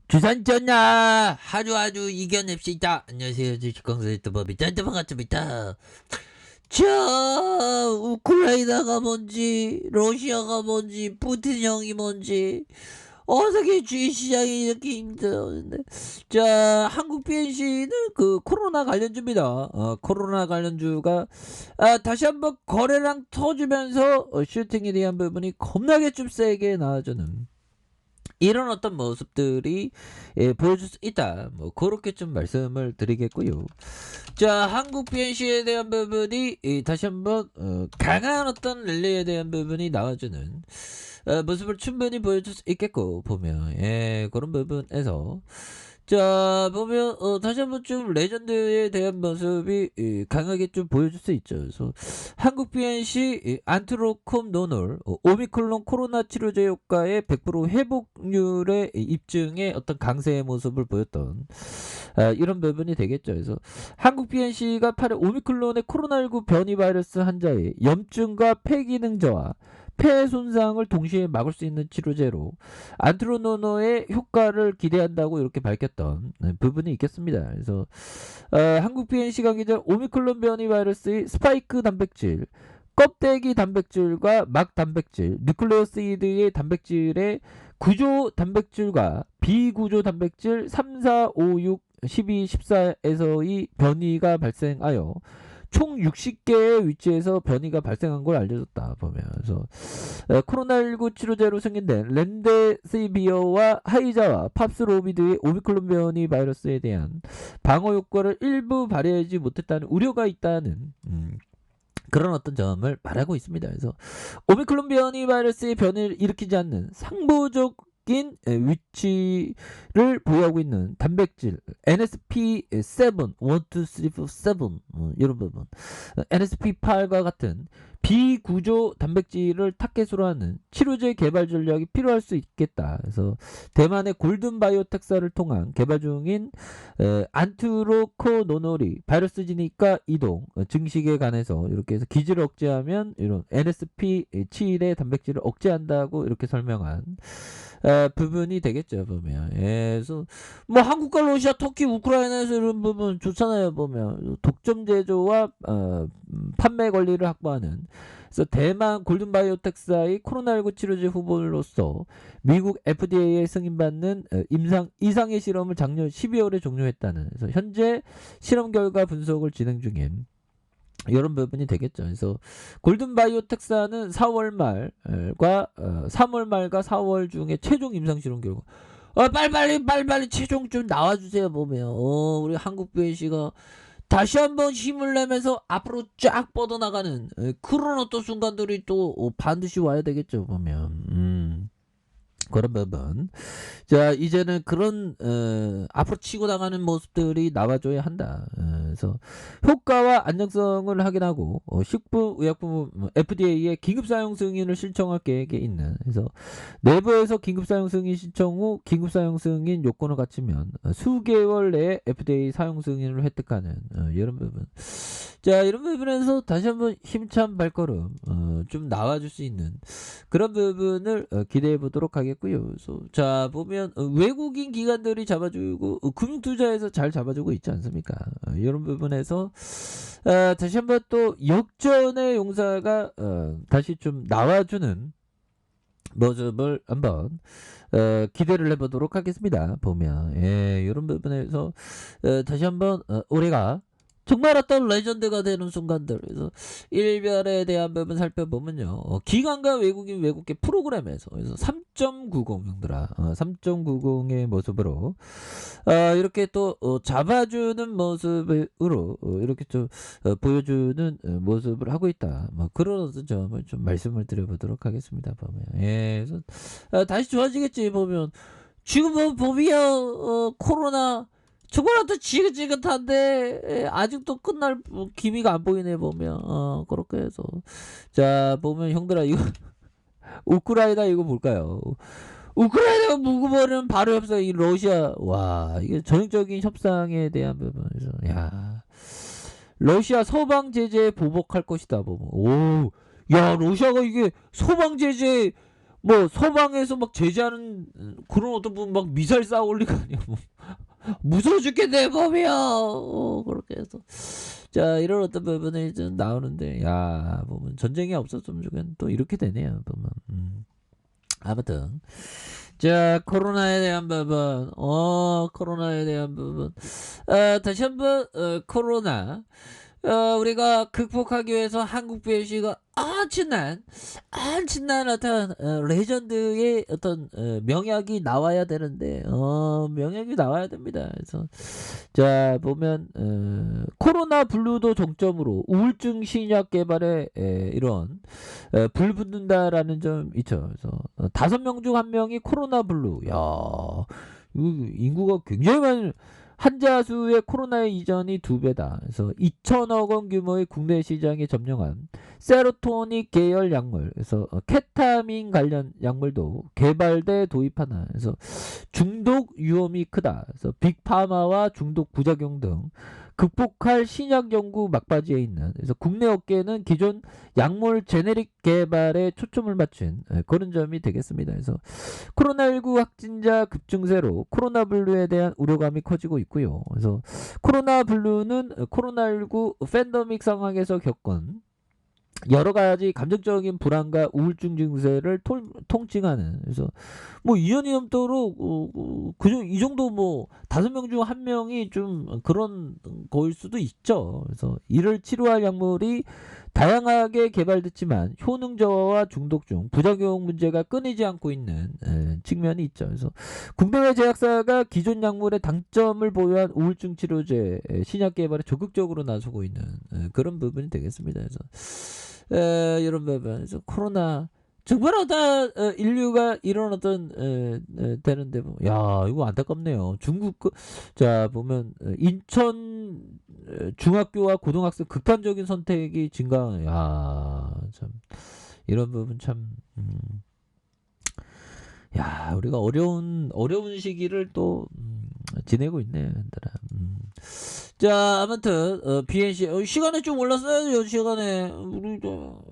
주산 전나 하루 이겨냅시다. 안녕하세요, 주식공사 유튜버비 반갑습니다. 자, 우크라이나가 뭔지 러시아가 뭔지 푸틴 형이 뭔지 어떻게 주식시장이 이렇게 힘들었는데, 자, 한국 BNC는 그 코로나 관련주입니다. 코로나 관련주가 다시 한번 거래량 터지면서 슈팅에 대한 부분이 겁나게 좀 세게 나와주는 이런 어떤 모습들이 보여줄 수 있다. 뭐 그렇게 좀 말씀을 드리겠고요. 자, 한국 BNC에 대한 부분이 다시 한번 강한 어떤 랠리에 대한 부분이 나와주는 모습을 충분히 보여줄 수 있겠고, 보면 그런 부분에서 자, 보면 다시 한번 좀 레전드에 대한 모습이 강하게 좀 보여줄 수 있죠. 그래서 한국 BNC 안트로콤 노놀 오미크론 코로나 치료제 효과의 100% 회복률의 입증의 어떤 강세의 모습을 보였던 이런 부분이 되겠죠. 그래서 한국 BNC가 8회 오미크론의 코로나19 변이 바이러스 환자의 염증과 폐기능 저하, 폐 손상을 동시에 막을 수 있는 치료제로 안트로노노의 효과를 기대한다고 이렇게 밝혔던 부분이 있겠습니다. 그래서 한국 BNC 관계자 오미크론 변이 바이러스의 스파이크 단백질, 껍데기 단백질과 막 단백질, 뉴클레오시드의 단백질의 구조 단백질과 비구조 단백질 3, 4, 5, 6, 12, 14에서의 변이가 발생하여 총 60개의 위치에서 변이가 발생한 걸 알려줬다. 보면 그래서 코로나19 치료제로 승인된 렘데시비어와 하이자와 팝스로비드의 오미크론 변이 바이러스에 대한 방어 효과를 일부 발휘하지 못했다는 우려가 있다는 그런 어떤 점을 말하고 있습니다. 그래서 오미크론 변이 바이러스의 변이를 일으키지 않는 상부적인 위치를 보유하고 있는 단백질 NSP7, 1, 2, 3, 4, 7 이런 부분, NSP8과 같은 비구조 단백질을 타겟으로 하는 치료제 개발 전략이 필요할 수 있겠다. 그래서 대만의 골든 바이오텍사를 통한 개발 중인 안트로코노놀이 바이러스 진입과 이동 증식에 관해서 이렇게 해서 기지를 억제하면 이런 NSP7의 단백질을 억제한다고 이렇게 설명한 부분이 되겠죠. 보면 그래서 뭐 한국과 러시아, 터키, 우크라이나에서 이런 부분 좋잖아요. 보면 독점 제조와 판매 권리를 확보하는, 그래서 대만 골든바이오텍사의 코로나19 치료제 후보로서 미국 FDA에 승인받는 이상의 실험을 작년 12월에 종료했다는, 그래서 현재 실험 결과 분석을 진행 중인 이런 부분이 되겠죠. 그래서 골든바이오텍사는 4월 말과 3월 말과 4월 중에 최종 임상 실험 결과 빨리빨리 최종 좀 나와주세요. 보면 우리 한국 BNC가 다시 한번 힘을 내면서 앞으로 쫙 뻗어나가는 그런 어떤 순간들이 또 반드시 와야 되겠죠. 보면 그런 부분. 자, 이제는 그런 앞으로 치고 나가는 모습들이 나와줘야 한다. 그래서 효과와 안정성을 확인하고 식품의약품 FDA에 긴급 사용 승인을 신청할 계획에 있는, 그래서 내부에서 긴급 사용 승인 신청 후 긴급 사용 승인 요건을 갖추면 수개월 내에 FDA 사용 승인을 획득하는 이런 부분. 자, 이런 부분에서 다시 한번 힘찬 발걸음 좀 나와줄 수 있는 그런 부분을 기대해 보도록 하겠고요. 그래서 자, 보면 외국인 기관들이 잡아주고 금융투자에서 잘 잡아주고 있지 않습니까? 이런 부분에서 다시 한번 또 역전의 용사가 다시 좀 나와주는 모습을 한번 기대를 해보도록 하겠습니다. 보면 이런 부분에서 다시 한번 우리가 정말 어떤 레전드가 되는 순간들, 그래서 일별에 대한 부분 살펴보면요, 기관과 외국인 외국계 프로그램에서 그래서 3.90 형들아 3.90의 모습으로 이렇게 또 잡아주는 모습으로 이렇게 좀 보여주는 모습을 하고 있다. 뭐 그런 어떤 점을 좀 말씀을 드려보도록 하겠습니다. 보면 그래서 다시 좋아지겠지. 보면 지금 보면 코로나 저거라도 지긋지긋한데 아직도 끝날 기미가 안 보이네. 보면 그렇게 해서 자, 보면 형들아 이거 우크라이나 이거 볼까요? 우크라이나가 묵으면은 바로 협상, 이 러시아, 와, 이게 전형적인 협상에 대한 부분에서, 야, 러시아 서방 제재에 보복할 것이다. 보면 오, 야, 러시아가 이게 서방 제재 뭐 서방에서 막 제재하는 그런 어떤 분 막 미사일 쌓아 올리고 아니야 뭐. 무서워 죽겠네 보면 그렇게 해서 자 이런 어떤 부분이 좀 나오는데 야 보면 전쟁이 없었으면 좋겠는 또 이렇게 되네요 보면 아무튼 자 코로나에 대한 부분 코로나에 대한 부분 다시 한번 코로나 우리가 극복하기 위해서 한국 BLC가 엄청난 어떤 레전드의 어떤 명약이 나와야 되는데 명약이 나와야 됩니다. 그래서 자 보면 코로나 블루도 정점으로 우울증 신약 개발에 이런 불붙는다라는 점 있죠. 그래서 5명 중 1명이 코로나 블루. 야 인구가 굉장히 많이 환자 수의 코로나 이전이 2배다. 그래서 2천억 원 규모의 국내 시장에 점령한 세로토닉 계열 약물, 그래서 케타민 관련 약물도 개발돼 도입하나. 그래서 중독 위험이 크다. 그래서 빅파마와 중독 부작용 등 극복할 신약 연구 막바지에 있는. 그래서 국내 업계는 기존 약물 제네릭 개발에 초점을 맞춘 그런 점이 되겠습니다. 그래서 코로나19 확진자 급증세로 코로나 블루에 대한 우려감이 커지고 있고요. 그래서 코로나 블루는 코로나19 팬데믹 상황에서 겪은 여러 가지 감정적인 불안과 우울증 증세를 통칭하는. 그래서 뭐 2년이 넘도록 그중 이 정도 뭐 5명 중 1명이 좀 그런 거일 수도 있죠. 그래서 이를 치료할 약물이 다양하게 개발됐지만 효능 저하와 중독 중 부작용 문제가 끊이지 않고 있는 측면이 있죠. 그래서 국내외 제약사가 기존 약물의 장점을 보유한 우울증 치료제 신약 개발에 적극적으로 나서고 있는 그런 부분이 되겠습니다. 그래서 이런 부분에서 코로나 정말 어떤 인류가 이런 어떤 되는데 야 이거 안타깝네요. 중국 자 보면 인천 중학교와 고등학생 극단적인 선택이 증가. 야참 이런 부분 참 야 우리가 어려운 시기를 또 지내고 있네요. 얘들아. 자 아무튼 BNC 시간에 좀 올랐어요. 시간에 우리 이거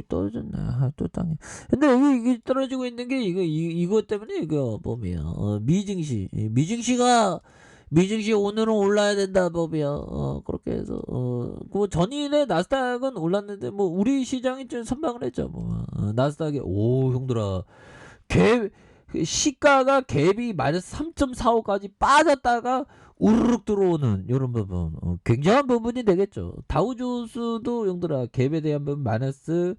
떨어졌네. 또 땅에. 근데 여기 이게 떨어지고 있는 게 이거 때문에 이거 보면 미증시 오늘은 올라야 된다 보면 그렇게 해서 그 전일에 나스닥은 올랐는데 뭐 우리 시장이 좀 선방을 했죠. 뭐 나스닥이 오 형들아 갭 시가가 갭이 마이너스 3.45까지 빠졌다가 우르륵 들어오는 이런 부분 굉장한 부분이 되겠죠. 다우존스도 형들아 갭에 대한 부분 마이너스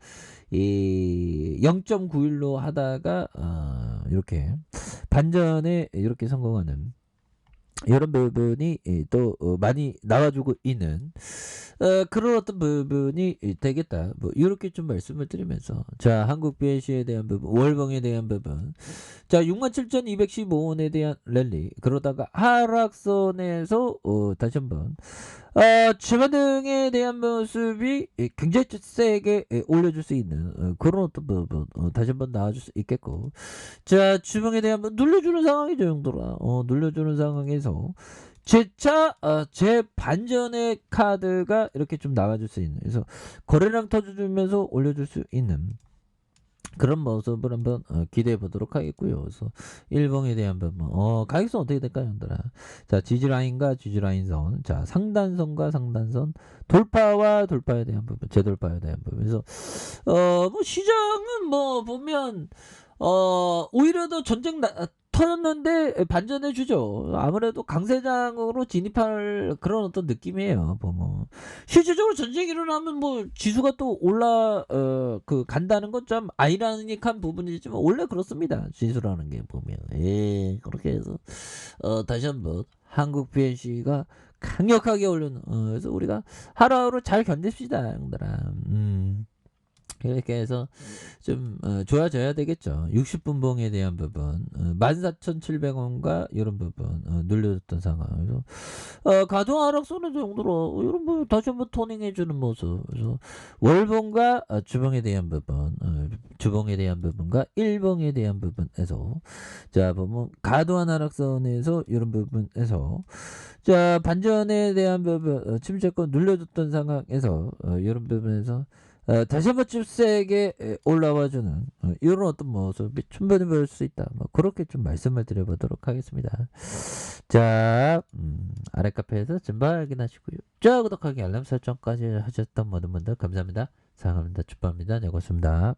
0.91로 하다가 이렇게 반전에 이렇게 성공하는 이런 부분이 또 많이 나와주고 있는 그런 어떤 부분이 되겠다. 뭐 이렇게 좀 말씀을 드리면서 자 한국 BNC에 대한 부분, 월봉에 대한 부분, 자 67,215원에 대한 랠리 그러다가 하락선에서 다시 한번 주변등에 대한 모습이 굉장히 세게 올려줄 수 있는 그런 어떤 부분 다시 한번 나와줄 수 있겠고 자 주봉에 대한 눌러주는 상황이죠 형들아. 눌러주는 상황에서 제 반전의 카드가 이렇게 좀 나와줄 수 있는 그래서 거래량 터져주면서 올려줄 수 있는 그런 모습을 한번 기대해 보도록 하겠고요. 그래서 일봉에 대한 부분 가격선 어떻게 될까요 형들아. 자 지지라인과 지지라인선 자 상단선과 상단선 돌파와 돌파에 대한 부분 재돌파에 대한 부분 그래서 뭐 시장은 뭐 보면 오히려 더 전쟁 터졌는데 반전해 주죠. 아무래도 강세장으로 진입할 그런 어떤 느낌이에요. 보면 실질적으로 전쟁이 일어나면 뭐 지수가 또 올라 간다는 건 좀 아이러니한 부분이지만 원래 그렇습니다. 지수라는 게 보면 그렇게 해서 다시 한번 한국 BNC가 강력하게 올려는 그래서 우리가 하루하루 잘 견딥시다 형들아. 이렇게 해서 좀 좋아져야 되겠죠. 60분 봉에 대한 부분 14,700원과 이런 부분 눌려줬던 상황. 그래서 가동 하락선의 정도로 이런 부분 다시 한번 토닝해주는 모습. 그래서 월봉과 주봉에 대한 부분 주봉에 대한 부분과 일봉에 대한 부분에서 자 보면 가도한 하락선에서 이런 부분에서 자 반전에 대한 부분 침체권 눌려줬던 상황에서 이런 부분에서 다시 한번 좀 세게 올라와주는 이런 어떤 모습이 충분히 보일 수 있다. 뭐 그렇게 좀 말씀을 드려보도록 하겠습니다. 자, 아래 카페에서 증발 확인하시고요. 자, 구독하기 알람 설정까지 하셨던 모든 분들 감사합니다. 사랑합니다. 축복합니다. 네, 고맙습니다.